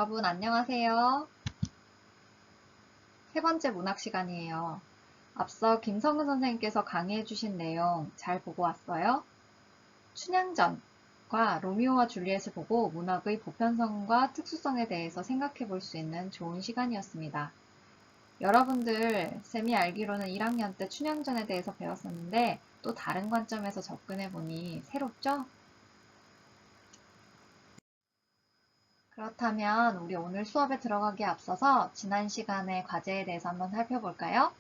여러분 안녕하세요. 세 번째 문학 시간이에요. 앞서 김성근 선생님께서 강의해 주신 내용 잘 보고 왔어요? 춘향전과 로미오와 줄리엣을 보고 문학의 보편성과 특수성에 대해서 생각해 볼 수 있는 좋은 시간이었습니다. 여러분들 쌤이 알기로는 1학년 때 춘향전에 대해서 배웠었는데 또 다른 관점에서 접근해 보니 새롭죠? 그렇다면 우리 오늘 수업에 들어가기에 앞서서 지난 시간의 과제에 대해서 한번 살펴볼까요?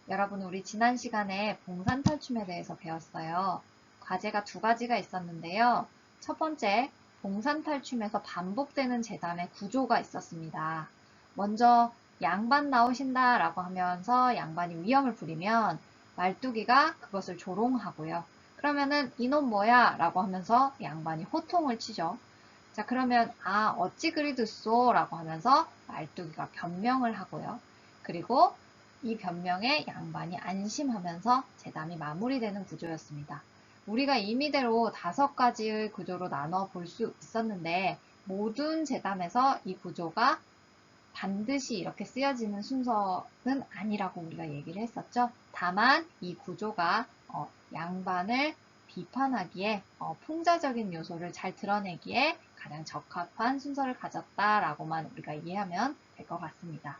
여러분, 우리 지난 시간에 봉산탈춤에 대해서 배웠어요. 과제가 두 가지가 있었는데요. 첫 번째, 봉산탈춤에서 반복되는 제담의 구조가 있었습니다. 먼저 양반 나오신다 라고 하면서 양반이 위험을 부리면 말뚝이가 그것을 조롱하고요. 그러면은 이놈 뭐야 라고 하면서 양반이 호통을 치죠. 자, 그러면 어찌 그리 듣소 라고 하면서 말뚝이가 변명을 하고요. 그리고 이 변명에 양반이 안심하면서 제담이 마무리되는 구조였습니다. 우리가 임의대로 5가지의 구조로 나눠 볼 수 있었는데 모든 제담에서 이 구조가 반드시 이렇게 쓰여지는 순서는 아니라고 우리가 얘기를 했었죠. 다만 이 구조가 양반을 비판하기에 풍자적인 요소를 잘 드러내기에 가장 적합한 순서를 가졌다라고만 우리가 이해하면 될 것 같습니다.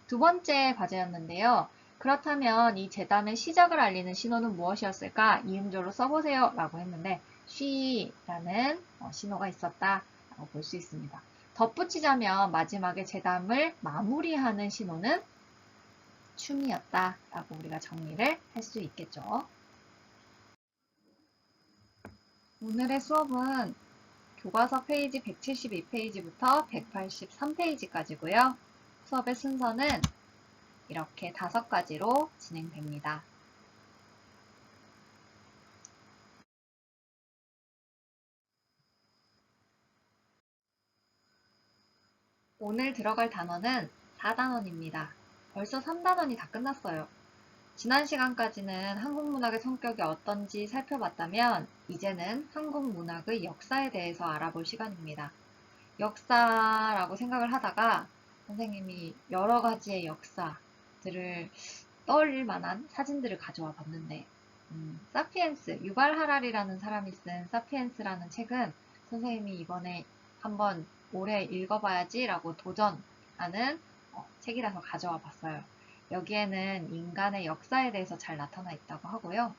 두 번째 과제였는데요. 그렇다면 이 제담의 시작을 알리는 신호는 무엇이었을까? 이음절로 써보세요 라고 했는데 쉬라는 신호가 있었다라고 볼 수 있습니다. 덧붙이자면 마지막에 제담을 마무리하는 신호는 춤이었다라고 우리가 정리를 할 수 있겠죠. 오늘의 수업은 교과서 페이지 172페이지부터 183페이지까지고요. 수업의 순서는 이렇게 5가지로 진행됩니다. 오늘 들어갈 단원은 4단원입니다. 벌써 3단원이 다 끝났어요. 지난 시간까지는 한국문학의 성격이 어떤지 살펴봤다면 이제는 한국문학의 역사에 대해서 알아볼 시간입니다. 역사라고 생각을 하다가 선생님이 여러 가지의 역사들을 떠올릴 만한 사진들을 가져와 봤는데 사피엔스, 유발 하랄이라는 사람이 쓴 사피엔스라는 책은 선생님이 이번에 한번 올해 읽어봐야지 라고 도전하는 책이라서 가져와 봤어요. 여기에는 인간의 역사에 대해서 잘 나타나 있다고 하고요.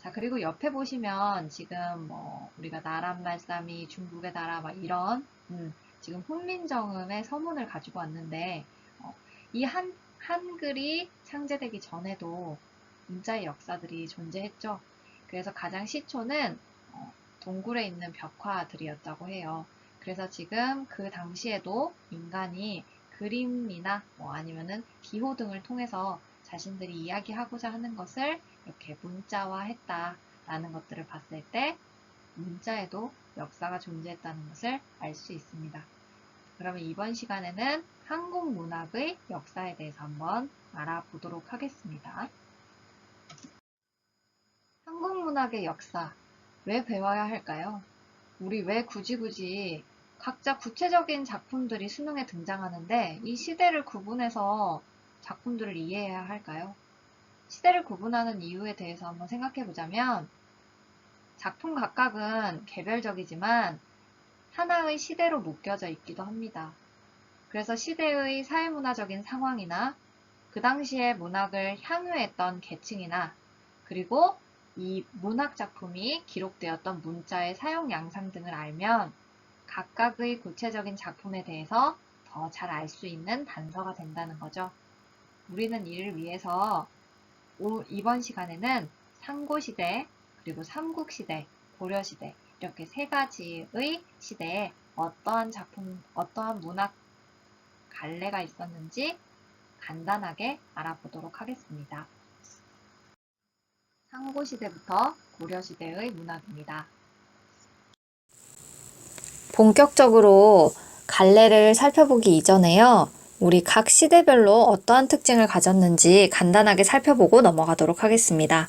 자, 그리고 옆에 보시면 지금 우리가 나란 말싸미, 중국의 나라 막 이런 지금 훈민정음의 서문을 가지고 왔는데 이 한글이 창제되기 전에도 문자의 역사들이 존재했죠. 그래서 가장 시초는 동굴에 있는 벽화들이었다고 해요. 그래서 지금 그 당시에도 인간이 그림이나 아니면은 기호 등을 통해서 자신들이 이야기하고자 하는 것을 이렇게 문자화했다라는 것들을 봤을 때 문자에도 역사가 존재했다는 것을 알 수 있습니다. 그러면 이번 시간에는 한국 문학의 역사에 대해서 한번 알아보도록 하겠습니다. 한국 문학의 역사, 왜 배워야 할까요? 우리 왜 굳이 각자 구체적인 작품들이 수능에 등장하는데 이 시대를 구분해서 작품들을 이해해야 할까요? 시대를 구분하는 이유에 대해서 한번 생각해 보자면 작품 각각은 개별적이지만 하나의 시대로 묶여져 있기도 합니다. 그래서 시대의 사회문화적인 상황이나 그 당시에 문학을 향유했던 계층이나 그리고 이 문학 작품이 기록되었던 문자의 사용 양상 등을 알면 각각의 구체적인 작품에 대해서 더 잘 알 수 있는 단서가 된다는 거죠. 우리는 이를 위해서 이번 시간에는 상고시대, 그리고 삼국시대, 고려시대 이렇게 3가지의 시대에 어떠한 작품, 어떠한 문학 갈래가 있었는지 간단하게 알아보도록 하겠습니다. 상고시대부터 고려시대의 문학입니다. 본격적으로 갈래를 살펴보기 이전에요. 우리 각 시대별로 어떠한 특징을 가졌는지 간단하게 살펴보고 넘어가도록 하겠습니다.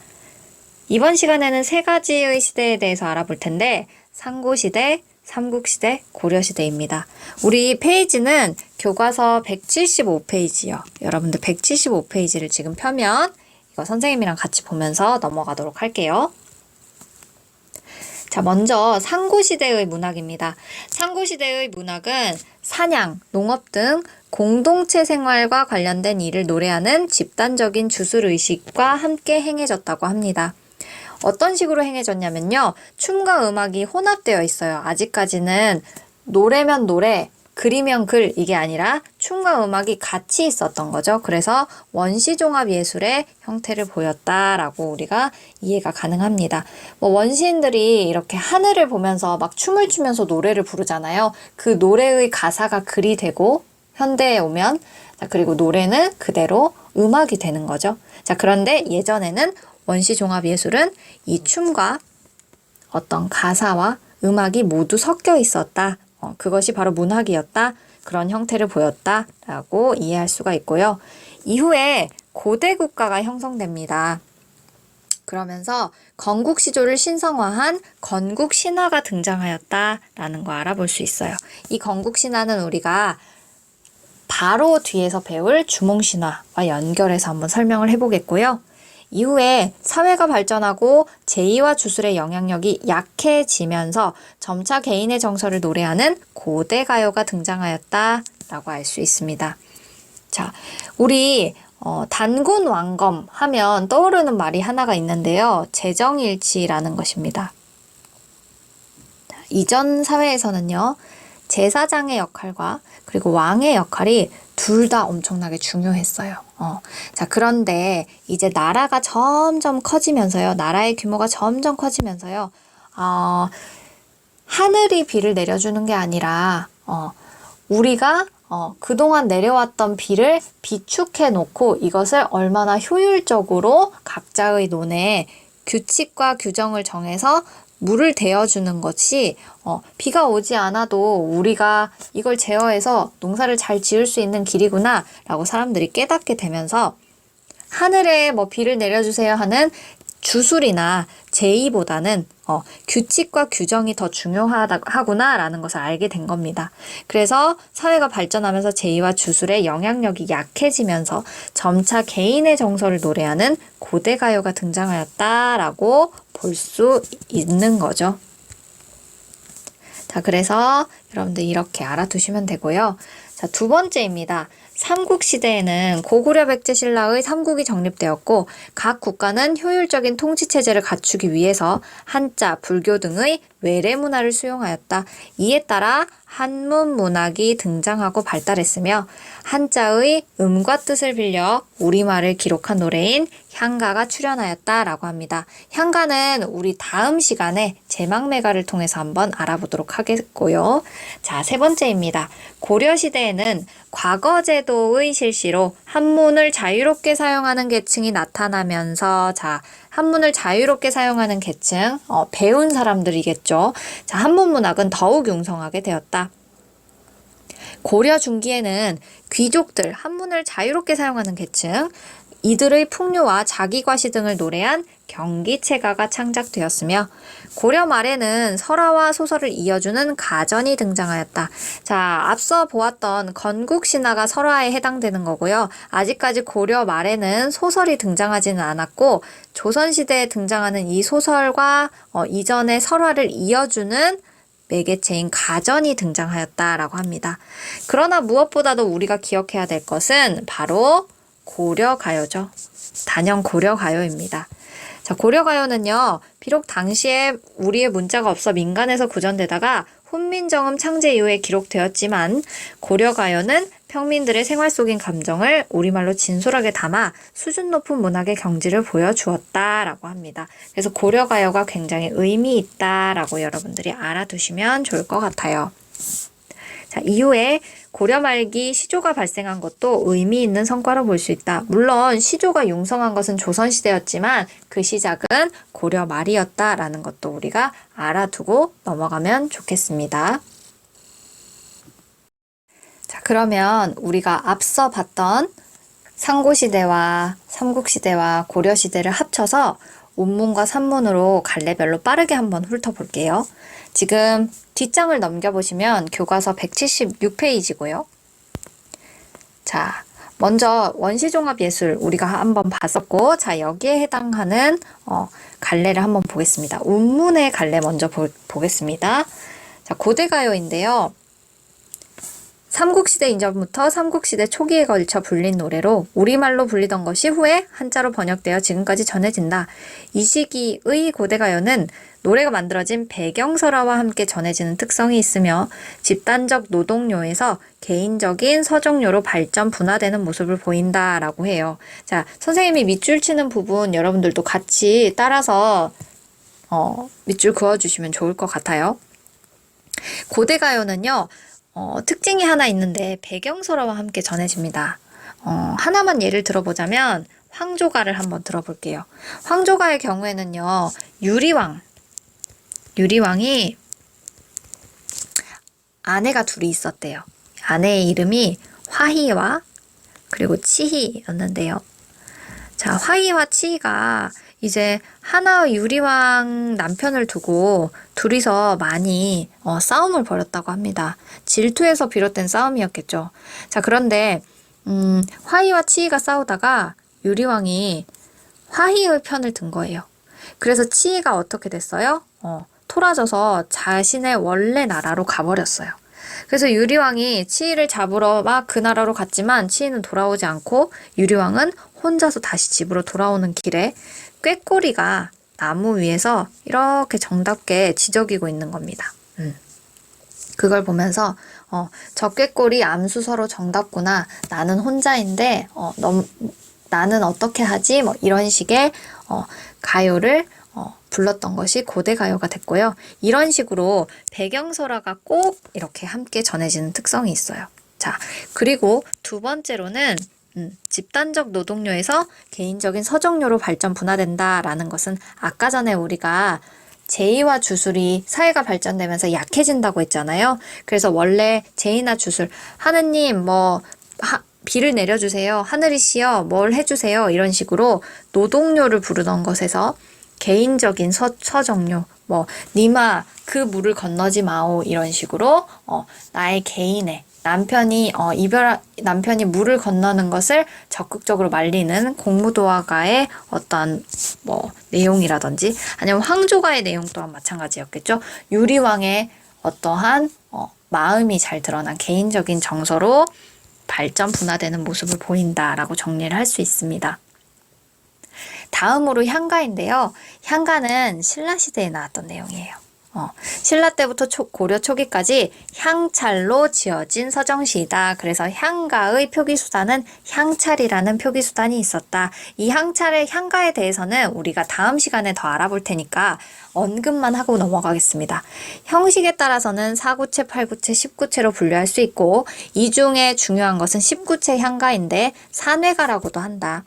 이번 시간에는 3가지의 시대에 대해서 알아볼 텐데 상고시대, 삼국시대, 고려시대입니다. 우리 페이지는 교과서 175페이지요. 여러분들 175페이지를 지금 펴면 이거 선생님이랑 같이 보면서 넘어가도록 할게요. 자, 먼저 상고시대의 문학입니다. 상고시대의 문학은 사냥, 농업 등 공동체 생활과 관련된 일을 노래하는 집단적인 주술의식과 함께 행해졌다고 합니다. 어떤 식으로 행해졌냐면요. 춤과 음악이 혼합되어 있어요. 아직까지는 노래면 노래, 글이면 글 이게 아니라 춤과 음악이 같이 있었던 거죠. 그래서 원시종합 예술의 형태를 보였다라고 우리가 이해가 가능합니다. 원시인들이 이렇게 하늘을 보면서 막 춤을 추면서 노래를 부르잖아요. 그 노래의 가사가 글이 되고 현대에 오면 그리고 노래는 그대로 음악이 되는 거죠. 자, 그런데 예전에는 원시종합 예술은 이 춤과 어떤 가사와 음악이 모두 섞여 있었다. 그것이 바로 문학이었다. 그런 형태를 보였다라고 이해할 수가 있고요. 이후에 고대 국가가 형성됩니다. 그러면서 건국시조를 신성화한 건국신화가 등장하였다라는 거 알아볼 수 있어요. 이 건국신화는 우리가 바로 뒤에서 배울 주몽신화와 연결해서 한번 설명을 해보겠고요. 이후에 사회가 발전하고 제의와 주술의 영향력이 약해지면서 점차 개인의 정서를 노래하는 고대 가요가 등장하였다라고 알 수 있습니다. 자, 우리 단군 왕검 하면 떠오르는 말이 하나가 있는데요. 재정일치라는 것입니다. 이전 사회에서는요. 제사장의 역할과 그리고 왕의 역할이 둘 다 엄청나게 중요했어요. 자, 그런데 이제 나라가 점점 커지면서요. 나라의 규모가 점점 커지면서요. 하늘이 비를 내려주는 게 아니라 우리가 그동안 내려왔던 비를 비축해 놓고 이것을 얼마나 효율적으로 각자의 논에 규칙과 규정을 정해서 물을 대어주는 것이 비가 오지 않아도 우리가 이걸 제어해서 농사를 잘 지을 수 있는 길이구나 라고 사람들이 깨닫게 되면서 하늘에 비를 내려주세요 하는 주술이나 제의보다는 규칙과 규정이 더 중요하구나라는 것을 알게 된 겁니다. 그래서 사회가 발전하면서 제의와 주술의 영향력이 약해지면서 점차 개인의 정서를 노래하는 고대 가요가 등장하였다라고 볼 수 있는 거죠. 자, 그래서 여러분들 이렇게 알아두시면 되고요. 자, 두 번째입니다. 삼국시대에는 고구려 백제신라의 삼국이 정립되었고 각 국가는 효율적인 통치체제를 갖추기 위해서 한자, 불교 등의 외래 문화를 수용하였다. 이에 따라 한문 문학이 등장하고 발달했으며 한자의 음과 뜻을 빌려 우리말을 기록한 노래인 향가가 출현하였다라고 합니다. 향가는 우리 다음 시간에 제망매가를 통해서 한번 알아보도록 하겠고요. 자, 세 번째입니다. 고려시대에는 과거제도의 실시로 한문을 자유롭게 사용하는 계층이 나타나면서 한문을 자유롭게 사용하는 계층, 배운 사람들이겠죠. 자, 한문 문학은 더욱 융성하게 되었다. 고려 중기에는 귀족들, 한문을 자유롭게 사용하는 계층, 이들의 풍요와 자기과시 등을 노래한 경기체가가 창작되었으며 고려 말에는 설화와 소설을 이어주는 가전이 등장하였다. 자, 앞서 보았던 건국신화가 설화에 해당되는 거고요. 아직까지 고려 말에는 소설이 등장하지는 않았고 조선시대에 등장하는 이 소설과 이전의 설화를 이어주는 매개체인 가전이 등장하였다라고 합니다. 그러나 무엇보다도 우리가 기억해야 될 것은 바로 고려가요죠. 단연 고려가요입니다. 자, 고려가요는요, 비록 당시에 우리의 문자가 없어 민간에서 구전되다가 훈민정음 창제 이후에 기록되었지만 고려가요는 평민들의 생활 속인 감정을 우리말로 진솔하게 담아 수준 높은 문학의 경지를 보여주었다라고 합니다. 그래서 고려가요가 굉장히 의미 있다라고 여러분들이 알아두시면 좋을 것 같아요. 자, 이후에 고려 말기 시조가 발생한 것도 의미 있는 성과로 볼 수 있다. 물론 시조가 융성한 것은 조선시대였지만 그 시작은 고려 말이었다라는 것도 우리가 알아두고 넘어가면 좋겠습니다. 자, 그러면 우리가 앞서 봤던 상고시대와 삼국시대와 고려시대를 합쳐서 원문과 산문으로 갈래별로 빠르게 한번 훑어볼게요. 지금 뒷장을 넘겨보시면 교과서 176페이지고요. 자, 먼저 원시종합예술 우리가 한번 봤었고, 자, 여기에 해당하는 갈래를 한번 보겠습니다. 운문의 갈래 먼저 보겠습니다. 자, 고대가요인데요. 삼국시대 이전부터 삼국시대 초기에 걸쳐 불린 노래로 우리말로 불리던 것이 후에 한자로 번역되어 지금까지 전해진다. 이 시기의 고대가요는 노래가 만들어진 배경설화와 함께 전해지는 특성이 있으며 집단적 노동요에서 개인적인 서정요로 발전 분화되는 모습을 보인다라고 해요. 자, 선생님이 밑줄 치는 부분 여러분들도 같이 따라서 밑줄 그어주시면 좋을 것 같아요. 고대가요는요. 특징이 하나 있는데 배경설화와 함께 전해집니다. 하나만 예를 들어보자면 황조가를 한번 들어볼게요. 황조가의 경우에는요. 유리왕이 아내가 둘이 있었대요. 아내의 이름이 화희와 그리고 치희였는데요. 자, 화희와 치희가 이제 하나의 유리왕 남편을 두고 둘이서 많이 싸움을 벌였다고 합니다. 질투에서 비롯된 싸움이었겠죠. 자, 그런데 화희와 치희가 싸우다가 유리왕이 화희의 편을 든 거예요. 그래서 치희가 어떻게 됐어요? 토라져서 자신의 원래 나라로 가버렸어요. 그래서 유리왕이 치희를 잡으러 막 그 나라로 갔지만 치희는 돌아오지 않고 유리왕은 혼자서 다시 집으로 돌아오는 길에 꾀꼬리가 나무 위에서 이렇게 정답게 지저귀고 있는 겁니다. 그걸 보면서 저 꾀꼬리 암수 서로 정답구나. 나는 혼자인데 나는 어떻게 하지? 뭐 이런 식의 가요를 불렀던 것이 고대가요가 됐고요. 이런 식으로 배경설화가 꼭 이렇게 함께 전해지는 특성이 있어요. 자, 그리고 두 번째로는 집단적 노동요에서 개인적인 서정요로 발전 분화된다라는 것은 아까 전에 우리가 제의와 주술이 사회가 발전되면서 약해진다고 했잖아요. 그래서 원래 제의나 주술, 하느님 비를 내려주세요. 하늘이시여 뭘 해주세요. 이런 식으로 노동요를 부르던 것에서 개인적인 서정요, 니마 그 물을 건너지 마오 이런 식으로 나의 개인의 남편이 물을 건너는 것을 적극적으로 말리는 공무도화가의 어떤 내용이라든지 아니면 황조가의 내용 또한 마찬가지였겠죠. 유리왕의 어떠한 마음이 잘 드러난 개인적인 정서로 발전 분화되는 모습을 보인다라고 정리를 할 수 있습니다. 다음으로 향가인데요. 향가는 신라 시대에 나왔던 내용이에요. 신라 때부터 고려 초기까지 향찰로 지어진 서정시이다. 그래서 향가의 표기수단은 향찰이라는 표기수단이 있었다. 이 향가에 대해서는 우리가 다음 시간에 더 알아볼 테니까 언급만 하고 넘어가겠습니다. 형식에 따라서는 4구체, 8구체, 10구체로 분류할 수 있고 이 중에 중요한 것은 10구체 향가인데 산회가라고도 한다.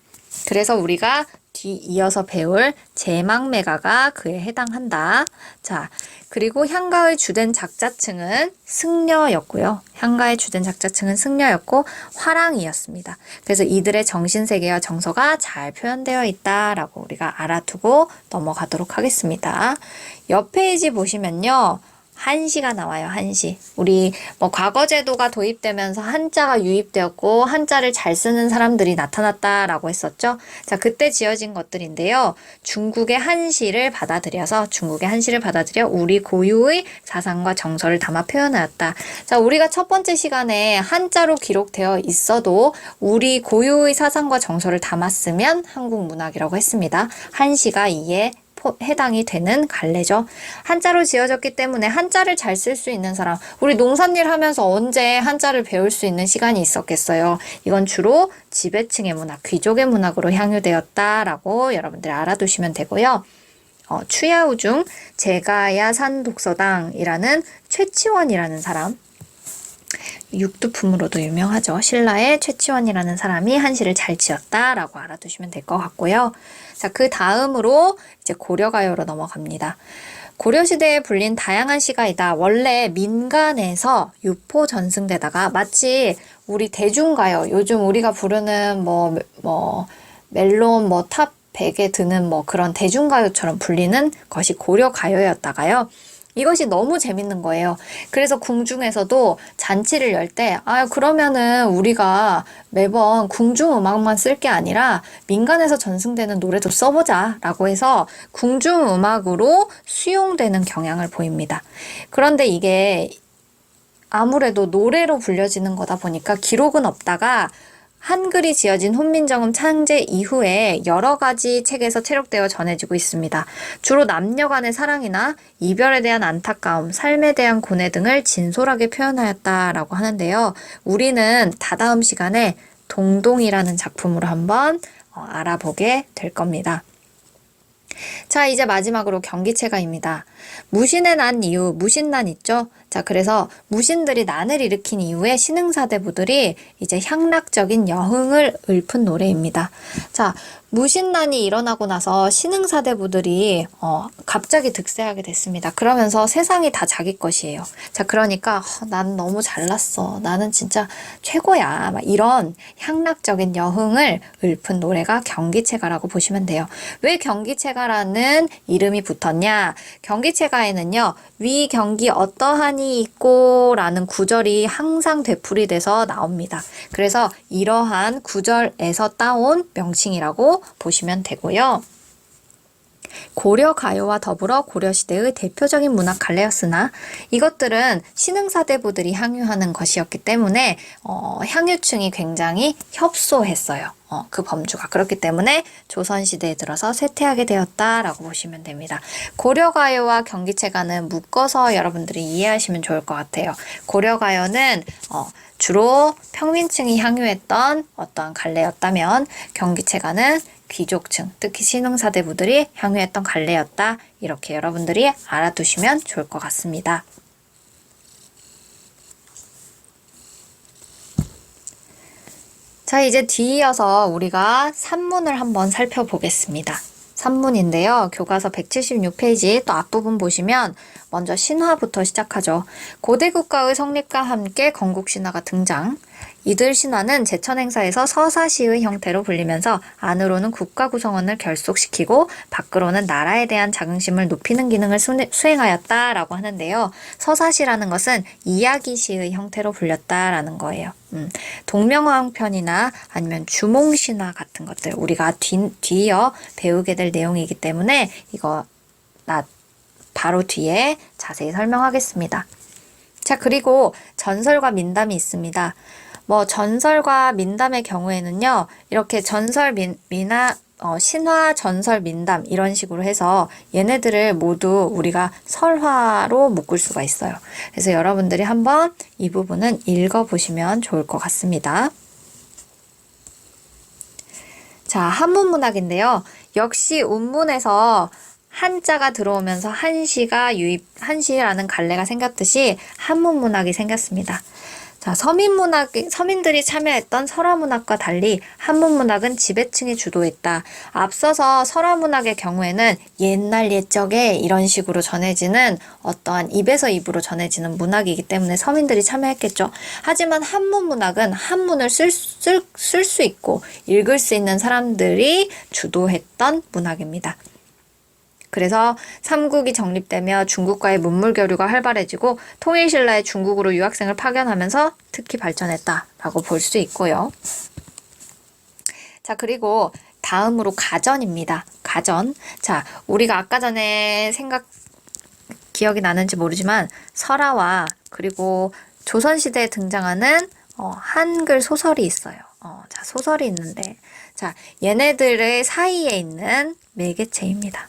그래서 우리가 이어서 배울 제망매가가 그에 해당한다. 자, 그리고 향가의 주된 작자층은 승려였고요. 향가의 주된 작자층은 승려였고 화랑이었습니다. 그래서 이들의 정신세계와 정서가 잘 표현되어 있다라고 우리가 알아두고 넘어가도록 하겠습니다. 옆 페이지 보시면요. 한시가 나와요. 한시. 우리 과거제도가 도입되면서 한자가 유입되었고 한자를 잘 쓰는 사람들이 나타났다라고 했었죠. 자, 그때 지어진 것들인데요. 중국의 한시를 받아들여 우리 고유의 사상과 정서를 담아 표현하였다. 자, 우리가 첫 번째 시간에 한자로 기록되어 있어도 우리 고유의 사상과 정서를 담았으면 한국 문학이라고 했습니다. 한시가 이에 해당이 되는 갈래죠. 한자로 지어졌기 때문에 한자를 잘 쓸 수 있는 사람, 우리 농산일 하면서 언제 한자를 배울 수 있는 시간이 있었겠어요. 이건 주로 지배층의 문학, 귀족의 문학으로 향유되었다라고 여러분들 알아두시면 되고요. 추야우 중 제가야 산독서당이라는 최치원이라는 사람, 육두품으로도 유명하죠. 신라의 최치원이라는 사람이 한시를 잘 지었다라고 알아두시면 될 것 같고요. 자, 그 다음으로 이제 고려가요로 넘어갑니다. 고려시대에 불린 다양한 시가이다. 원래 민간에서 유포 전승되다가 마치 우리 대중가요, 요즘 우리가 부르는 멜론, 백에 드는 뭐 그런 대중가요처럼 불리는 것이 고려가요였다가요. 이것이 너무 재밌는 거예요. 그래서 궁중에서도 잔치를 열 때, 그러면은 우리가 매번 궁중 음악만 쓸 게 아니라 민간에서 전승되는 노래도 써보자 라고 해서 궁중 음악으로 수용되는 경향을 보입니다. 그런데 이게 아무래도 노래로 불려지는 거다 보니까 기록은 없다가 한글이 지어진 훈민정음 창제 이후에 여러 가지 책에서 체록되어 전해지고 있습니다. 주로 남녀 간의 사랑이나 이별에 대한 안타까움, 삶에 대한 고뇌 등을 진솔하게 표현하였다라고 하는데요. 우리는 다다음 시간에 동동이라는 작품으로 한번 알아보게 될 겁니다. 자, 이제 마지막으로 경기체가입니다. 무신의 난 이유, 무신난 있죠? 자, 그래서 무신들이 난을 일으킨 이후에 신흥사대부들이 이제 향락적인 여흥을 읊은 노래입니다. 자, 무신난이 일어나고 나서 신흥사대부들이 갑자기 득세하게 됐습니다. 그러면서 세상이 다 자기 것이에요. 자, 그러니까 나는 너무 잘났어. 나는 진짜 최고야. 막 이런 향락적인 여흥을 읊은 노래가 경기체가라고 보시면 돼요. 왜 경기체가라는 이름이 붙었냐? 경기체가에는요, 위 경기 어떠하니 있고 라는 구절이 항상 되풀이돼서 나옵니다. 그래서 이러한 구절에서 따온 명칭이라고 보시면 되고요. 고려가요와 더불어 고려시대의 대표적인 문학 갈래였으나 이것들은 신흥사대부들이 향유하는 것이었기 때문에 향유층이 굉장히 협소했어요. 그 범주가. 그렇기 때문에 조선시대에 들어서 쇠퇴하게 되었다라고 보시면 됩니다. 고려가요와 경기체가는 묶어서 여러분들이 이해하시면 좋을 것 같아요. 고려가요는 주로 평민층이 향유했던 어떠한 갈래였다면 경기체가는 귀족층, 특히 신흥사대부들이 향유했던 갈래였다. 이렇게 여러분들이 알아두시면 좋을 것 같습니다. 자, 이제 뒤이어서 우리가 산문을 한번 살펴보겠습니다. 산문인데요. 교과서 176페이지 또 앞부분 보시면 먼저 신화부터 시작하죠. 고대 국가의 성립과 함께 건국신화가 등장. 이들 신화는 제천행사에서 서사시의 형태로 불리면서 안으로는 국가 구성원을 결속시키고 밖으로는 나라에 대한 자긍심을 높이는 기능을 수행하였다라고 하는데요. 서사시라는 것은 이야기시의 형태로 불렸다라는 거예요. 동명왕편이나 아니면 주몽신화 같은 것들 우리가 뒤이어 배우게 될 내용이기 때문에 이거 바로 뒤에 자세히 설명하겠습니다. 자, 그리고 전설과 민담이 있습니다. 전설과 민담의 경우에는요, 이렇게 전설, 신화, 전설, 민담 이런 식으로 해서 얘네들을 모두 우리가 설화로 묶을 수가 있어요. 그래서 여러분들이 한번 이 부분은 읽어보시면 좋을 것 같습니다. 자, 한문문학인데요. 역시 운문에서 한자가 들어오면서 한시라는 갈래가 생겼듯이 한문문학이 생겼습니다. 자, 서민들이 참여했던 설화문학과 달리 한문문학은 지배층이 주도했다. 앞서서 설화문학의 경우에는 옛날 옛적에 이런 식으로 전해지는 어떠한 입에서 입으로 전해지는 문학이기 때문에 서민들이 참여했겠죠. 하지만 한문문학은 한문을 쓸 수 있고 읽을 수 있는 사람들이 주도했던 문학입니다. 그래서 삼국이 정립되며 중국과의 문물 교류가 활발해지고 통일신라의 중국으로 유학생을 파견하면서 특히 발전했다라고 볼 수 있고요. 자, 그리고 다음으로 가전입니다. 가전. 자, 우리가 아까 전에 기억이 나는지 모르지만 설화와 그리고 조선시대에 등장하는 한글 소설이 있어요. 자, 소설이 있는데, 자, 얘네들의 사이에 있는 매개체입니다.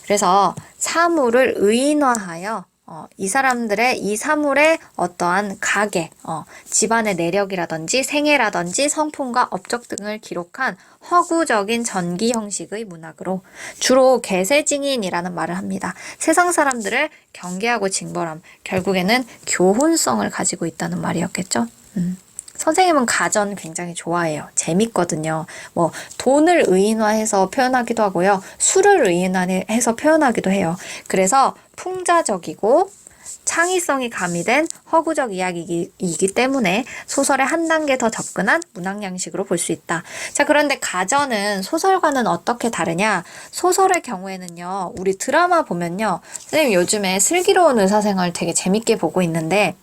그래서 사물을 의인화하여 이 사람들의 이 사물의 어떠한 가계, 집안의 내력이라든지 생애라든지 성품과 업적 등을 기록한 허구적인 전기 형식의 문학으로 주로 계세징인이라는 말을 합니다. 세상 사람들을 경계하고 징벌함, 결국에는 교훈성을 가지고 있다는 말이었겠죠. 선생님은 가전 굉장히 좋아해요. 재밌거든요. 돈을 의인화해서 표현하기도 하고요. 술을 의인화해서 표현하기도 해요. 그래서 풍자적이고 창의성이 가미된 허구적 이야기이기 때문에 소설에 한 단계 더 접근한 문학 양식으로 볼 수 있다. 자, 그런데 가전은 소설과는 어떻게 다르냐? 소설의 경우에는요, 우리 드라마 보면요, 선생님 요즘에 슬기로운 의사생활 되게 재밌게 보고 있는데,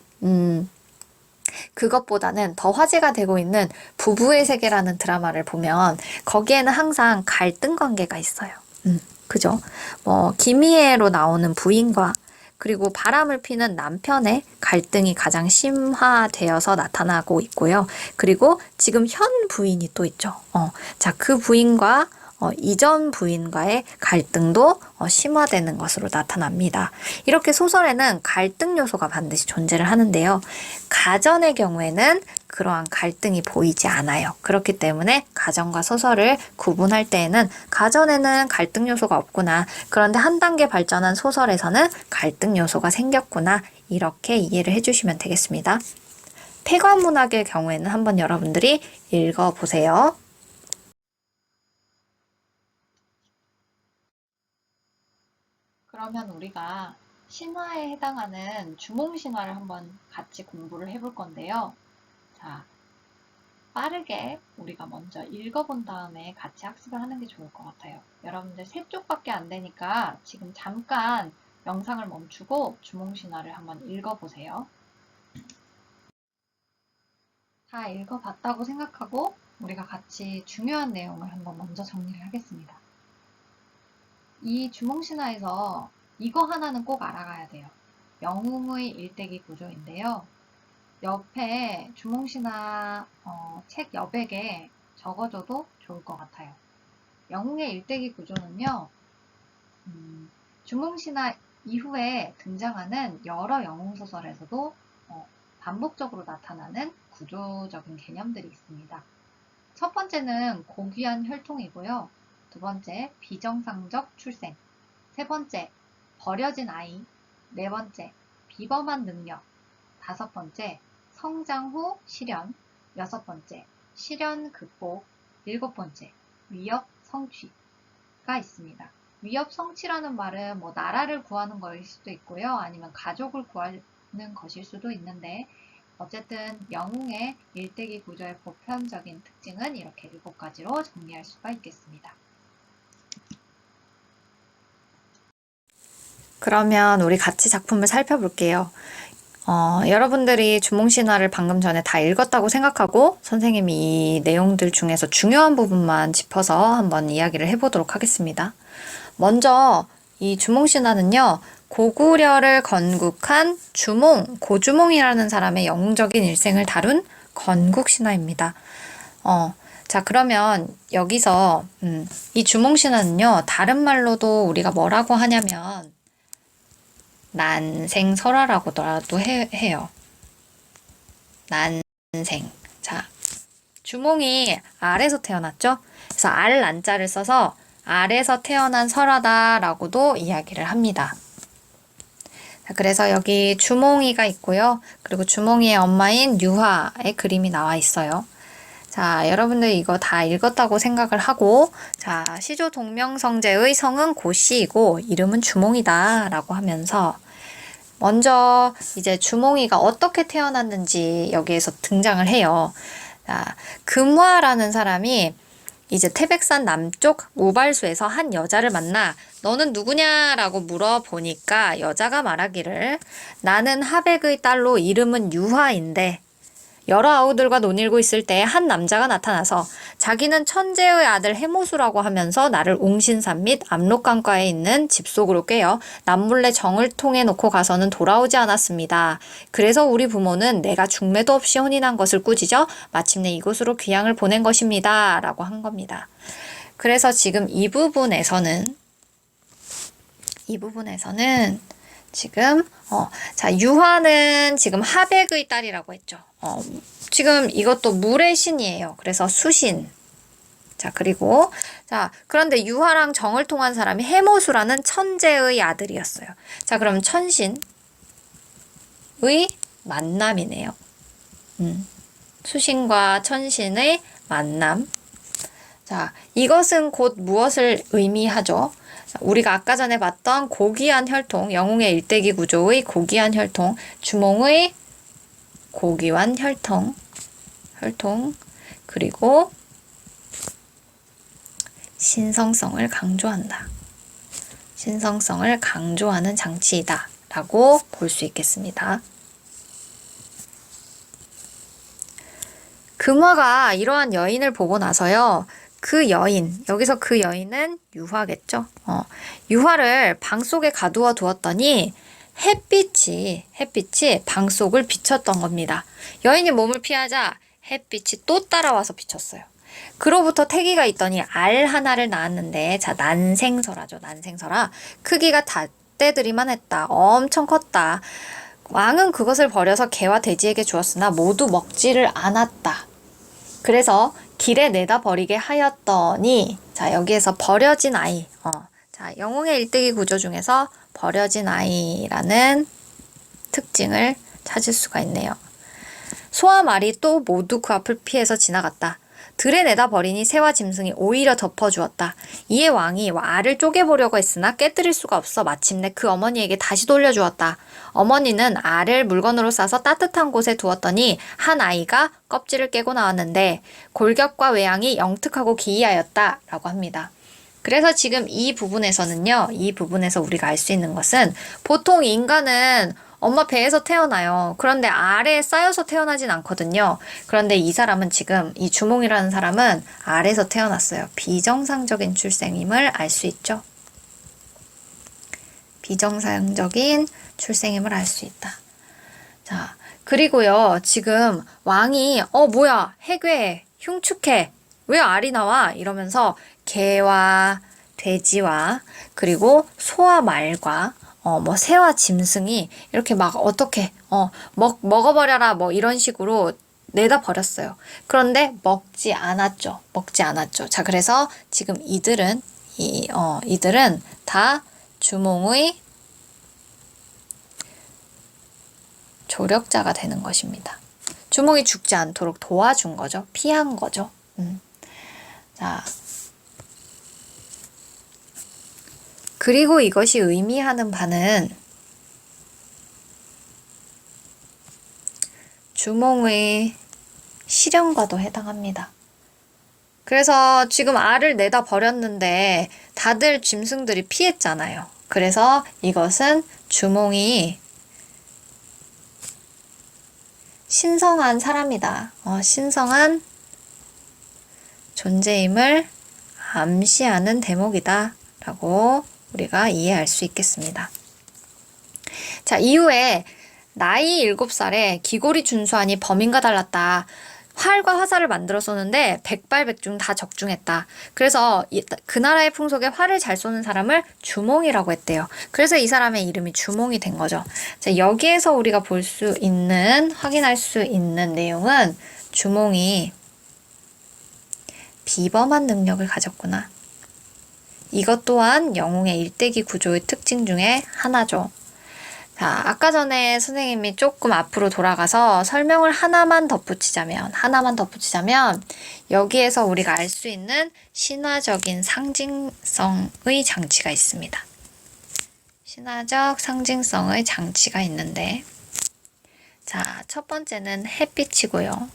그것보다는 더 화제가 되고 있는 부부의 세계라는 드라마를 보면 거기에는 항상 갈등 관계가 있어요. 그죠? 김희애로 나오는 부인과 그리고 바람을 피는 남편의 갈등이 가장 심화되어서 나타나고 있고요. 그리고 지금 현 부인이 또 있죠. 자, 그 부인과 이전 부인과의 갈등도 심화되는 것으로 나타납니다. 이렇게 소설에는 갈등 요소가 반드시 존재를 하는데요. 가전의 경우에는 그러한 갈등이 보이지 않아요. 그렇기 때문에 가전과 소설을 구분할 때에는 가전에는 갈등 요소가 없구나. 그런데 한 단계 발전한 소설에서는 갈등 요소가 생겼구나. 이렇게 이해를 해주시면 되겠습니다. 폐관문학의 경우에는 한번 여러분들이 읽어보세요. 그러면 우리가 신화에 해당하는 주몽신화를 한번 같이 공부를 해볼 건데요. 자, 빠르게 우리가 먼저 읽어본 다음에 같이 학습을 하는 게 좋을 것 같아요. 여러분들 세 쪽밖에 안 되니까 지금 잠깐 영상을 멈추고 주몽신화를 한번 읽어보세요. 다 읽어봤다고 생각하고 우리가 같이 중요한 내용을 한번 먼저 정리를 하겠습니다. 이 주몽신화에서 이거 하나는 꼭 알아가야 돼요. 영웅의 일대기 구조인데요. 옆에 주몽신화 책 여백에 적어줘도 좋을 것 같아요. 영웅의 일대기 구조는요, 주몽신화 이후에 등장하는 여러 영웅소설에서도 반복적으로 나타나는 구조적인 개념들이 있습니다. 첫 번째는 고귀한 혈통이고요. 두 번째, 비정상적 출생. 세 번째, 버려진 아이. 네 번째, 비범한 능력. 다섯 번째, 성장 후 실현. 여섯 번째, 실현 극복. 일곱 번째, 위협 성취가 있습니다. 위협 성취라는 말은 나라를 구하는 것일 수도 있고요. 아니면 가족을 구하는 것일 수도 있는데, 어쨌든 영웅의 일대기 구조의 보편적인 특징은 이렇게 7가지로 정리할 수가 있겠습니다. 그러면 우리 같이 작품을 살펴볼게요. 여러분들이 주몽신화를 방금 전에 다 읽었다고 생각하고 선생님이 이 내용들 중에서 중요한 부분만 짚어서 한번 이야기를 해보도록 하겠습니다. 먼저 이 주몽신화는요, 고구려를 건국한 고주몽이라는 사람의 영웅적인 일생을 다룬 건국신화입니다. 자, 그러면 여기서 이 주몽신화는요, 다른 말로도 우리가 뭐라고 하냐면 난생설화라고도 해요. 난생. 자, 주몽이 알에서 태어났죠? 그래서 난자를 써서 알에서 태어난 설화다라고도 이야기를 합니다. 자, 그래서 여기 주몽이가 있고요. 그리고 주몽이의 엄마인 유화의 그림이 나와 있어요. 자, 여러분들 이거 다 읽었다고 생각을 하고, 자, 시조 동명성제의 성은 고씨이고 이름은 주몽이다 라고 하면서 먼저 이제 주몽이가 어떻게 태어났는지 여기에서 등장을 해요. 자, 금화라는 사람이 이제 태백산 남쪽 우발수에서 한 여자를 만나 너는 누구냐라고 물어보니까 여자가 말하기를 나는 하백의 딸로 이름은 유화인데 여러 아우들과 논일고 있을 때 한 남자가 나타나서 자기는 천재의 아들 해모수라고 하면서 나를 웅신산 및 압록강가에 있는 집 속으로 꿰어 남몰래 정을 통해 놓고 가서는 돌아오지 않았습니다. 그래서 우리 부모는 내가 중매도 없이 혼인한 것을 꾸짖어 마침내 이곳으로 귀양을 보낸 것입니다. 라고 한 겁니다. 그래서 지금 이 부분에서는 지금 자, 유화는 지금 하백의 딸이라고 했죠. 지금 이것도 물의 신이에요. 그래서 수신. 자, 그리고 자, 그런데 유화랑 정을 통한 사람이 해모수라는 천재의 아들이었어요. 자, 그럼 천신의 만남이네요. 수신과 천신의 만남. 자, 이것은 곧 무엇을 의미하죠? 우리가 아까 전에 봤던 고귀한 혈통, 영웅의 일대기 구조의 고귀한 혈통, 주몽의 고귀한 혈통, 그리고 신성성을 강조한다. 신성성을 강조하는 장치이다 라고 볼 수 있겠습니다. 금화가 이러한 여인을 보고 나서요. 그 여인, 여기서 그 여인은 유화겠죠. 유화를 방 속에 가두어 두었더니 햇빛이 방 속을 비췄던 겁니다. 여인이 몸을 피하자 햇빛이 또 따라와서 비쳤어요. 그로부터 태기가 있더니 알 하나를 낳았는데, 자, 난생설아죠. 난생설아. 크기가 닷대들이만 했다. 엄청 컸다. 왕은 그것을 버려서 개와 돼지에게 주었으나 모두 먹지를 않았다. 그래서 길에 내다 버리게 하였더니, 자, 여기에서 버려진 아이. 자, 영웅의 일대기 구조 중에서 버려진 아이라는 특징을 찾을 수가 있네요. 소와 말이 또 모두 그 앞을 피해서 지나갔다. 들에 내다 버리니 새와 짐승이 오히려 덮어주었다. 이에 왕이 알을 쪼개보려고 했으나 깨뜨릴 수가 없어 마침내 그 어머니에게 다시 돌려주었다. 어머니는 알을 물건으로 싸서 따뜻한 곳에 두었더니 한 아이가 껍질을 깨고 나왔는데 골격과 외양이 영특하고 기이하였다 라고 합니다. 그래서 지금 이 부분에서는요, 이 부분에서 우리가 알 수 있는 것은 보통 인간은 엄마 배에서 태어나요. 그런데 알에 쌓여서 태어나진 않거든요. 그런데 이 사람은 지금, 이 주몽이라는 사람은 알에서 태어났어요. 비정상적인 출생임을 알 수 있죠. 비정상적인 출생임을 알 수 있다. 자, 그리고요, 지금 왕이, 뭐야, 해괴, 흉측해. 왜 알이 나와? 이러면서 개와 돼지와 그리고 소와 말과 새와 짐승이 이렇게 막 어떻게 먹어버려라 뭐 이런 식으로 내다 버렸어요. 그런데 먹지 않았죠. 자, 그래서 지금 이들은 다 주몽의 조력자가 되는 것입니다. 주몽이 죽지 않도록 도와준 거죠. 피한 거죠. 자, 그리고 이것이 의미하는 바는 주몽의 실현과도 해당합니다. 그래서 지금 알을 내다 버렸는데 다들 짐승들이 피했잖아요. 그래서 이것은 주몽이 신성한 사람이다. 신성한 존재임을 암시하는 대목이다. 라고 우리가 이해할 수 있겠습니다. 자, 이후에 나이 7살에 기골이 준수하니 범인과 달랐다. 활과 화살을 만들어 쏘는데 백발백중 다 적중했다. 그래서 그 나라의 풍속에 활을 잘 쏘는 사람을 주몽이라고 했대요. 그래서 이 사람의 이름이 주몽이 된 거죠. 자, 여기에서 우리가 확인할 수 있는 내용은 주몽이 비범한 능력을 가졌구나. 이것 또한 영웅의 일대기 구조의 특징 중에 하나죠. 자, 아까 전에 선생님이 조금 앞으로 돌아가서 설명을 하나만 덧붙이자면 여기에서 우리가 알 수 있는 신화적인 상징성의 장치가 있습니다. 신화적 상징성의 장치가 있는데, 자, 첫 번째는 햇빛이고요.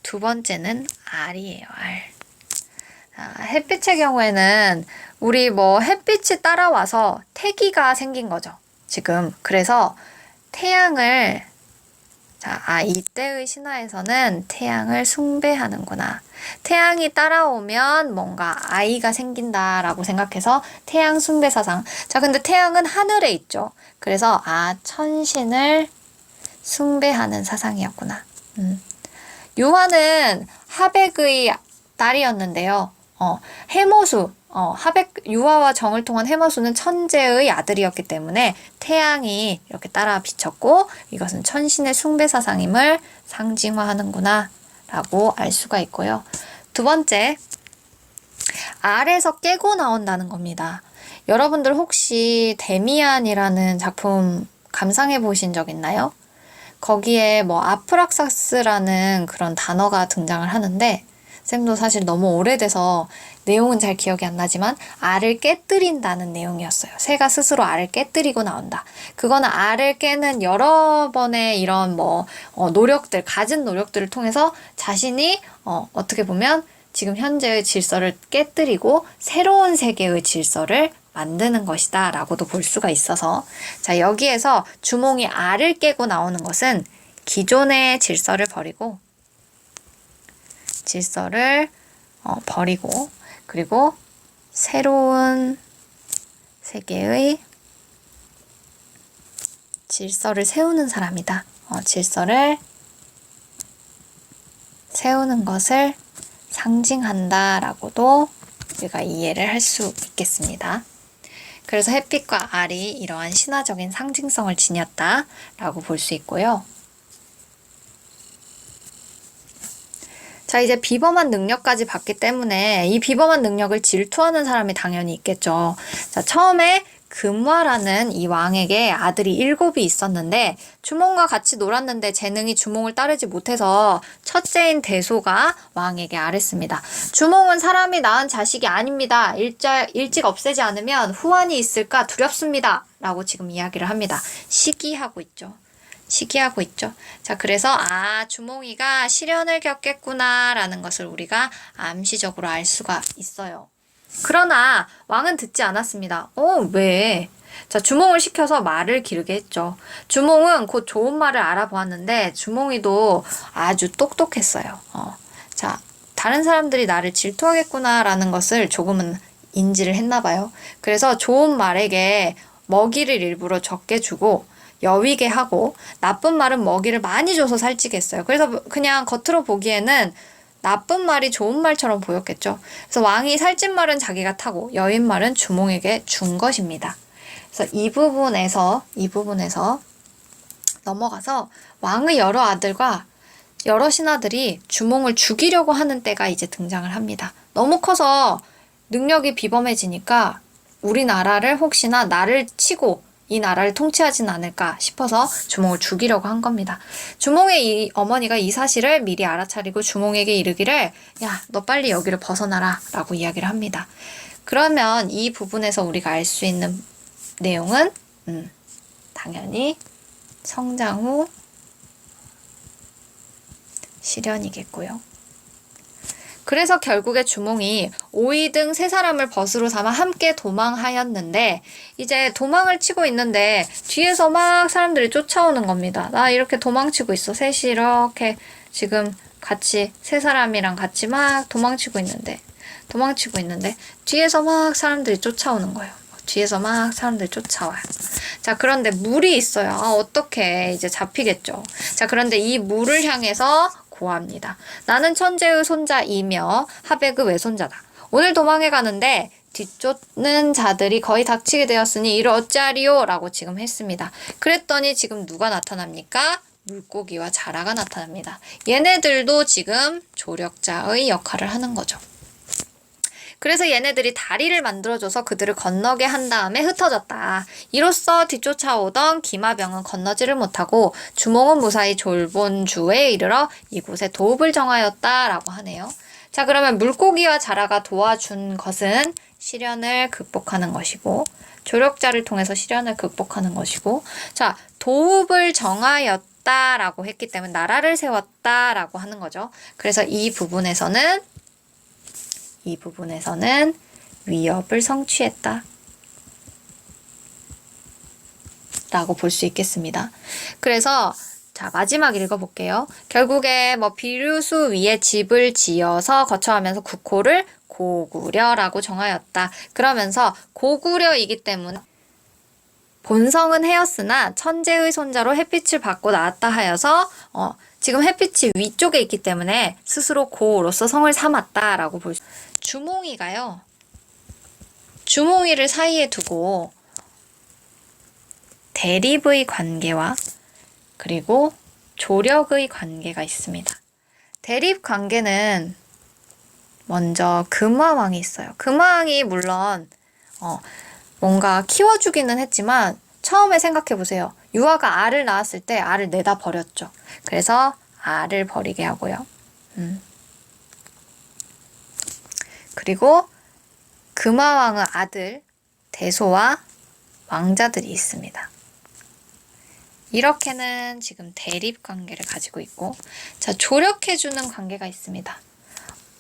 두 번째는 알이에요, 알. 햇빛의 경우에는 우리 햇빛이 따라와서 태기가 생긴 거죠. 지금. 그래서 태양을, 이때의 신화에서는 태양을 숭배하는구나. 태양이 따라오면 뭔가 아이가 생긴다라고 생각해서 태양 숭배 사상. 자, 근데 태양은 하늘에 있죠. 그래서, 천신을 숭배하는 사상이었구나. 유화는 하백의 딸이었는데요. 해모수, 유화와 정을 통한 해모수는 천재의 아들이었기 때문에 태양이 이렇게 따라 비쳤고 이것은 천신의 숭배 사상임을 상징화하는구나 라고 알 수가 있고요. 두 번째, 알에서 깨고 나온다는 겁니다. 여러분들 혹시 데미안이라는 작품 감상해 보신 적 있나요? 거기에 아프락사스라는 그런 단어가 등장을 하는데, 쌤도 사실 너무 오래돼서 내용은 잘 기억이 안 나지만 알을 깨뜨린다는 내용이었어요. 새가 스스로 알을 깨뜨리고 나온다. 그거는 알을 깨는 여러 번의 이런 노력들, 갖은 노력들을 통해서 자신이 어떻게 보면 지금 현재의 질서를 깨뜨리고 새로운 세계의 질서를 만드는 것이다 라고도 볼 수가 있어서, 자, 여기에서 주몽이 알을 깨고 나오는 것은 기존의 질서를 버리고 그리고 새로운 세계의 질서를 세우는 사람이다. 질서를 세우는 것을 상징한다 라고도 우리가 이해를 할 수 있겠습니다. 그래서 햇빛과 알이 이러한 신화적인 상징성을 지녔다 라고 볼 수 있고요. 자, 이제 비범한 능력까지 받기 때문에 이 비범한 능력을 질투하는 사람이 당연히 있겠죠. 자, 처음에 금화라는 이 왕에게 아들이 7이 있었는데 주몽과 같이 놀았는데 재능이 주몽을 따르지 못해서 첫째인 대소가 왕에게 아랬습니다. 주몽은 사람이 낳은 자식이 아닙니다. 일찍 없애지 않으면 후환이 있을까 두렵습니다. 라고 지금 이야기를 합니다. 시기하고 있죠. 자, 그래서 주몽이가 시련을 겪겠구나 라는 것을 우리가 암시적으로 알 수가 있어요. 그러나 왕은 듣지 않았습니다. 왜? 자, 주몽을 시켜서 말을 기르게 했죠. 주몽은 곧 좋은 말을 알아보았는데 주몽이도 아주 똑똑했어요. 자, 다른 사람들이 나를 질투하겠구나 라는 것을 조금은 인지를 했나 봐요. 그래서 좋은 말에게 먹이를 일부러 적게 주고 여위게 하고, 나쁜 말은 먹이를 많이 줘서 살찌게 했어요. 그래서 그냥 겉으로 보기에는 나쁜 말이 좋은 말처럼 보였겠죠. 그래서 왕이 살찐 말은 자기가 타고 여인 말은 주몽에게 준 것입니다. 그래서 이 부분에서 넘어가서 왕의 여러 아들과 여러 신하들이 주몽을 죽이려고 하는 때가 이제 등장을 합니다. 너무 커서 능력이 비범해지니까 우리나라를 혹시나 나를 치고 이 나라를 통치하진 않을까 싶어서 주몽을 죽이려고 한 겁니다. 주몽의 이 어머니가 이 사실을 미리 알아차리고 주몽에게 이르기를, 야, 너 빨리 여기를 벗어나라 라고 이야기를 합니다. 그러면 이 부분에서 우리가 알 수 있는 내용은 당연히 성장 후 시련이겠고요. 그래서 결국에 주몽이 오이 등 세 사람을 벗으로 삼아 함께 도망하였는데, 이제 도망을 치고 있는데 뒤에서 막 사람들이 쫓아오는 겁니다. 나 이렇게 도망치고 있어. 셋이 이렇게 지금 같이 세 사람이랑 같이 막 도망치고 있는데 뒤에서 막 사람들이 쫓아오는 거예요. 뒤에서 막 사람들이 쫓아와요. 자, 그런데 물이 있어요. 어떡해. 이제 잡히겠죠. 자, 그런데 이 물을 향해서 고합니다. 나는 천재의 손자이며 하백의 외손자다. 오늘 도망해 가는데 뒤쫓는 자들이 거의 닥치게 되었으니 이를 어찌하리요? 라고 지금 했습니다. 그랬더니 지금 누가 나타납니까? 물고기와 자라가 나타납니다. 얘네들도 지금 조력자의 역할을 하는 거죠. 그래서 얘네들이 다리를 만들어줘서 그들을 건너게 한 다음에 흩어졌다. 이로써 뒤쫓아오던 기마병은 건너지를 못하고 주몽은 무사히 졸본주에 이르러 이곳에 도읍을 정하였다라고 하네요. 자, 그러면 물고기와 자라가 도와준 것은 시련을 극복하는 것이고, 조력자를 통해서 시련을 극복하는 것이고, 자, 도읍을 정하였다라고 했기 때문에 나라를 세웠다라고 하는 거죠. 그래서 이 부분에서는 위협을 성취했다 라고 볼 수 있겠습니다. 그래서 자, 마지막 읽어볼게요. 결국에 비류수 위에 집을 지어서 거처하면서 국호를 고구려라고 정하였다. 그러면서 고구려이기 때문에 본성은 해였으나 천재의 손자로 햇빛을 받고 나왔다 하여서 지금 햇빛이 위쪽에 있기 때문에 스스로 고로서 성을 삼았다라고 볼 수. 주몽이를 사이에 두고 대립의 관계와 그리고 조력의 관계가 있습니다. 대립 관계는 먼저 금화왕이 있어요. 금화왕이 물론 뭔가 키워주기는 했지만 처음에 생각해보세요. 유아가 알을 낳았을 때 알을 내다 버렸죠. 그래서 알을 버리게 하고요. 그리고 금화왕의 아들 대소와 왕자들이 있습니다. 이렇게는 지금 대립 관계를 가지고 있고, 자, 조력해주는 관계가 있습니다.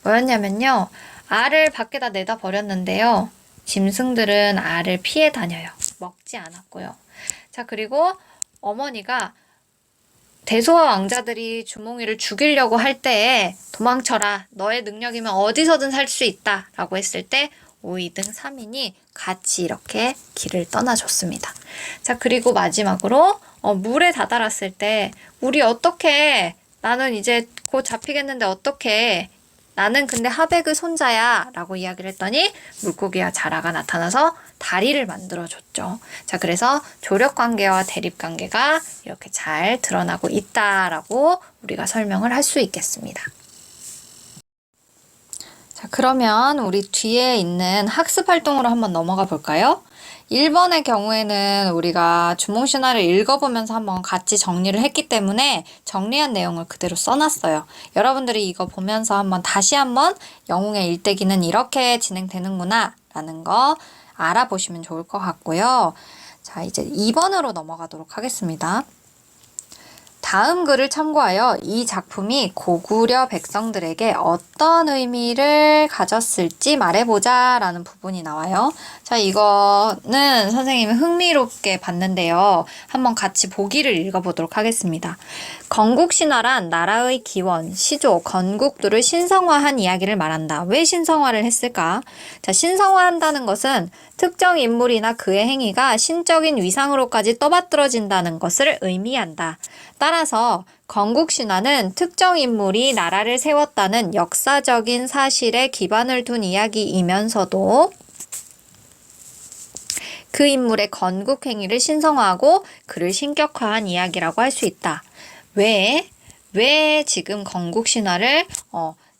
뭐였냐면요. 알을 밖에다 내다 버렸는데요. 짐승들은 알을 피해 다녀요. 먹지 않았고요. 자, 그리고 어머니가 대소와 왕자들이 주몽이를 죽이려고 할 때에 도망쳐라. 너의 능력이면 어디서든 살 수 있다. 라고 했을 때 5인등 3인이 같이 이렇게 길을 떠나줬습니다. 자, 그리고 마지막으로 물에 다다랐을 때 우리 어떻게 나는 이제 곧 잡히겠는데 어떻게 나는 근데 하백의 손자야 라고 이야기를 했더니 물고기와 자라가 나타나서 다리를 만들어줬죠. 자, 그래서 조력관계와 대립관계가 이렇게 잘 드러나고 있다라고 우리가 설명을 할 수 있겠습니다. 자, 그러면 우리 뒤에 있는 학습 활동으로 한번 넘어가 볼까요? 1번의 경우에는 우리가 주몽신화를 읽어보면서 한번 같이 정리를 했기 때문에 정리한 내용을 그대로 써놨어요. 여러분들이 이거 보면서 다시 한번 영웅의 일대기는 이렇게 진행되는구나 라는 거 알아보시면 좋을 것 같고요. 자, 이제 2번으로 넘어가도록 하겠습니다. 다음 글을 참고하여 이 작품이 고구려 백성들에게 어떤 의미를 가졌을지 말해보자 라는 부분이 나와요. 자, 이거는 선생님이 흥미롭게 봤는데요. 한번 같이 보기를 읽어보도록 하겠습니다. 건국신화란 나라의 기원, 시조, 건국들을 신성화한 이야기를 말한다. 왜 신성화를 했을까? 자, 신성화한다는 것은 특정 인물이나 그의 행위가 신적인 위상으로까지 떠받들어진다는 것을 의미한다. 따라서 건국신화는 특정 인물이 나라를 세웠다는 역사적인 사실에 기반을 둔 이야기이면서도 그 인물의 건국 행위를 신성화하고 그를 신격화한 이야기라고 할 수 있다. 왜 지금 건국신화를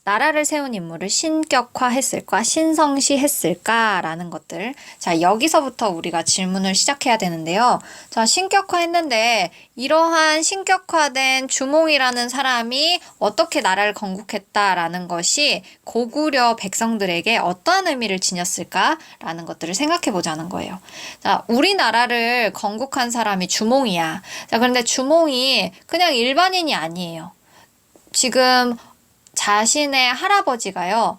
나라를 세운 인물을 신격화했을까, 신성시했을까라는 것들. 자, 여기서부터 우리가 질문을 시작해야 되는데요. 자, 신격화했는데 이러한 신격화된 주몽이라는 사람이 어떻게 나라를 건국했다라는 것이 고구려 백성들에게 어떠한 의미를 지녔을까라는 것들을 생각해 보자는 거예요. 자, 우리나라를 건국한 사람이 주몽이야. 자, 그런데 주몽이 그냥 일반인이 아니에요. 지금 자신의 할아버지가요,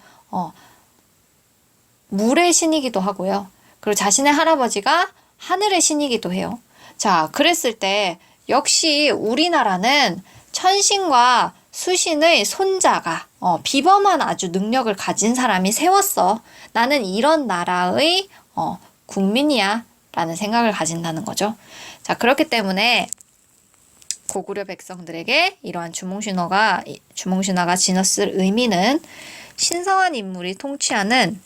물의 신이기도 하고요. 그리고 자신의 할아버지가 하늘의 신이기도 해요. 자, 그랬을 때 역시 우리나라는 천신과 수신의 손자가 비범한 아주 능력을 가진 사람이 세웠어. 나는 이런 나라의 국민이야 라는 생각을 가진다는 거죠. 자, 그렇기 때문에 고구려 백성들에게 이러한 주몽신화가 지녔을 의미는 신성한 인물이 통치하는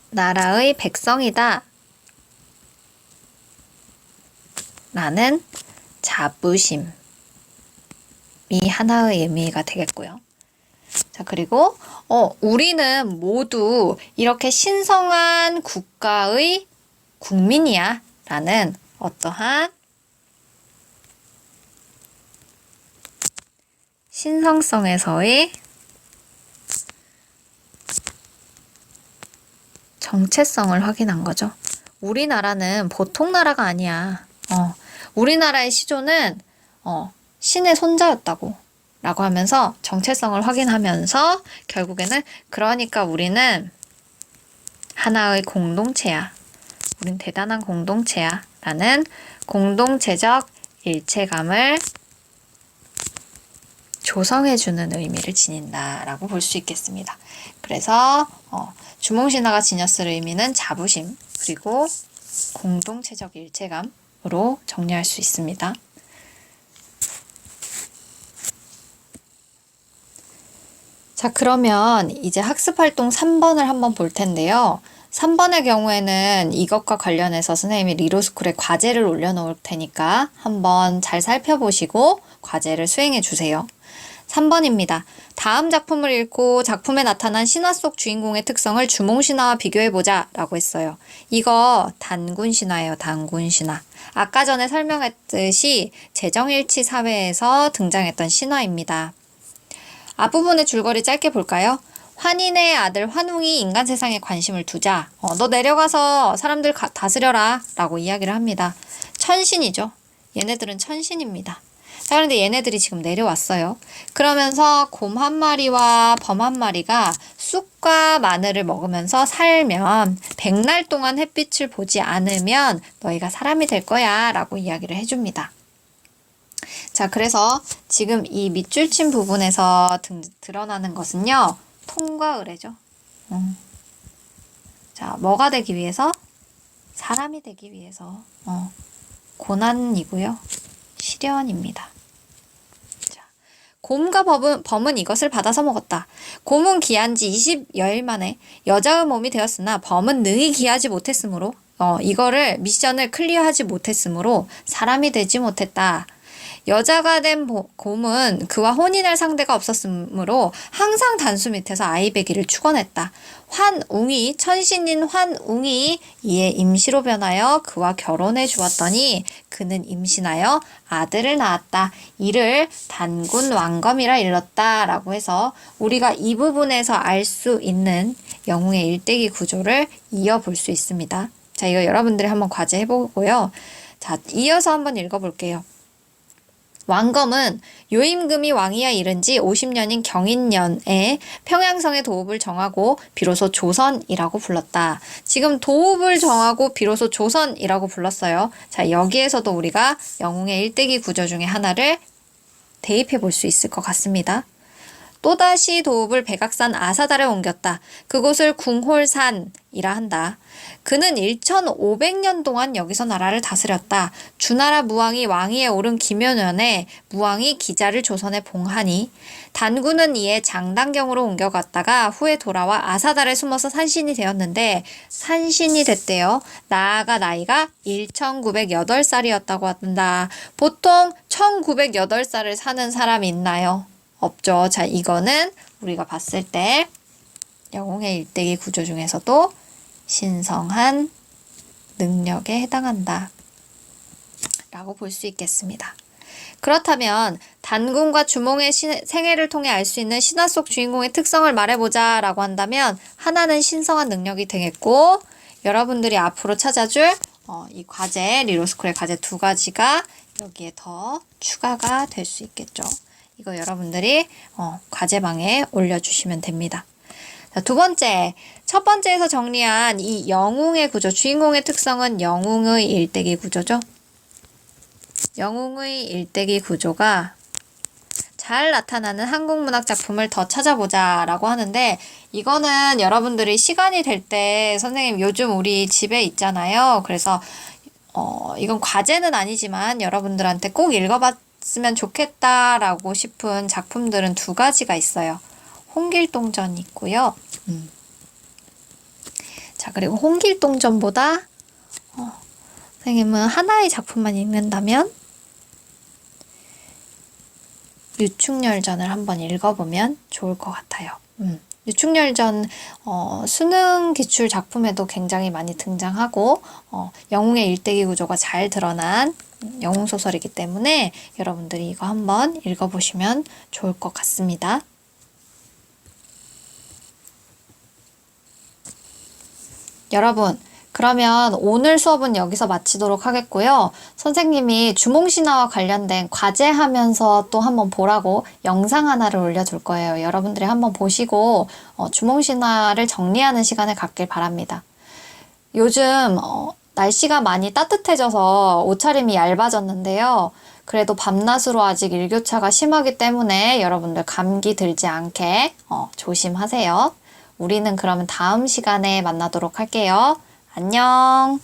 나라의 백성이다 라는 자부심 이 하나의 의미가 되겠고요. 자, 그리고 우리는 모두 이렇게 신성한 국가의 국민이야 라는 어떠한 신성성에서의 정체성을 확인한 거죠. 우리나라는 보통 나라가 아니야. 우리나라의 시조는 신의 손자였다고 라고 하면서 정체성을 확인하면서 결국에는 그러니까 우리는 하나의 공동체야. 우린 대단한 공동체야 라는 공동체적 일체감을 조성해주는 의미를 지닌다 라고 볼 수 있겠습니다. 그래서 주몽신화가 지녔을 의미는 자부심 그리고 공동체적 일체감으로 정리할 수 있습니다. 자, 그러면 이제 학습활동 3번을 한번 볼 텐데요. 3번의 경우에는 이것과 관련해서 선생님이 리로스쿨에 과제를 올려놓을 테니까 한번 잘 살펴보시고 과제를 수행해 주세요. 3번입니다. 다음 작품을 읽고 작품에 나타난 신화 속 주인공의 특성을 주몽신화와 비교해보자 라고 했어요. 이거 단군신화예요. 단군신화. 아까 전에 설명했듯이 재정일치 사회에서 등장했던 신화입니다. 앞부분의 줄거리 짧게 볼까요? 환인의 아들 환웅이 인간 세상에 관심을 두자. 너 내려가서 사람들 다스려라 라고 이야기를 합니다. 천신이죠. 얘네들은 천신입니다. 자, 그런데 얘네들이 지금 내려왔어요. 그러면서 곰 한 마리와 범 한 마리가 쑥과 마늘을 먹으면서 살면 100날 동안 햇빛을 보지 않으면 너희가 사람이 될 거야 라고 이야기를 해줍니다. 자, 그래서 지금 이 밑줄 친 부분에서 드러나는 것은요. 통과 의례죠. 자, 뭐가 되기 위해서? 사람이 되기 위해서. 고난이고요. 시련입니다. 자, 곰과 범은 이것을 받아서 먹었다. 곰은 기한 지 20여일 만에 여자의 몸이 되었으나 범은 능히 기하지 못했으므로 이거를 미션을 클리어하지 못했으므로 사람이 되지 못했다. 여자가 된 곰은 그와 혼인할 상대가 없었으므로 항상 단수 밑에서 아이 배기를 축원했다. 환웅이 천신인 환웅이 이에 임시로 변하여 그와 결혼해 주었더니 그는 임신하여 아들을 낳았다. 이를 단군 왕검이라 일렀다 라고 해서 우리가 이 부분에서 알 수 있는 영웅의 일대기 구조를 이어볼 수 있습니다. 자, 이거 여러분들이 한번 과제해보고요. 자, 이어서 한번 읽어볼게요. 왕검은 요임금이 왕위에 이른 지 50년인 경인년에 평양성의 도읍을 정하고 비로소 조선이라고 불렀다. 지금 도읍을 정하고 비로소 조선이라고 불렀어요. 자, 여기에서도 우리가 영웅의 일대기 구조 중에 하나를 대입해 볼 수 있을 것 같습니다. 또다시 도읍을 백악산 아사달에 옮겼다. 그곳을 궁홀산이라 한다. 그는 1500년 동안 여기서 나라를 다스렸다. 주나라 무왕이 왕위에 오른 기묘년에 무왕이 기자를 조선에 봉하니 단군은 이에 장단경으로 옮겨갔다가 후에 돌아와 아사달에 숨어서 산신이 되었는데 산신이 됐대요. 나아가 나이가 1908살이었다고 한다. 보통 1908살을 사는 사람이 있나요? 없죠. 자, 이거는 우리가 봤을 때 영웅의 일대기 구조 중에서도 신성한 능력에 해당한다 라고 볼 수 있겠습니다. 그렇다면 단군과 주몽의 생애를 통해 알 수 있는 신화 속 주인공의 특성을 말해보자 라고 한다면 하나는 신성한 능력이 되겠고 여러분들이 앞으로 찾아줄 이 과제, 리로스쿨의 과제 2가지가 여기에 더 추가가 될 수 있겠죠. 이거 여러분들이 과제방에 올려주시면 됩니다. 자, 두 번째, 첫 번째에서 정리한 이 영웅의 구조, 주인공의 특성은 영웅의 일대기 구조죠. 영웅의 일대기 구조가 잘 나타나는 한국문학 작품을 더 찾아보자 라고 하는데 이거는 여러분들이 시간이 될 때 선생님 요즘 우리 집에 있잖아요. 그래서 이건 과제는 아니지만 여러분들한테 꼭 읽어봤으면 좋겠다라고 싶은 작품들은 2가지가 있어요. 홍길동전이 있고요. 자, 그리고 홍길동전보다 선생님은 하나의 작품만 읽는다면 유충열전을 한번 읽어보면 좋을 것 같아요. 유충열전 수능 기출 작품에도 굉장히 많이 등장하고 영웅의 일대기 구조가 잘 드러난 영웅소설이기 때문에 여러분들이 이거 한번 읽어보시면 좋을 것 같습니다. 여러분, 그러면 오늘 수업은 여기서 마치도록 하겠고요. 선생님이 주몽신화와 관련된 과제하면서 또 한번 보라고 영상 하나를 올려둘 거예요. 여러분들이 한번 보시고 주몽신화를 정리하는 시간을 갖길 바랍니다. 요즘 날씨가 많이 따뜻해져서 옷차림이 얇아졌는데요. 그래도 밤낮으로 아직 일교차가 심하기 때문에 여러분들 감기 들지 않게 조심하세요. 우리는 그러면 다음 시간에 만나도록 할게요. 안녕.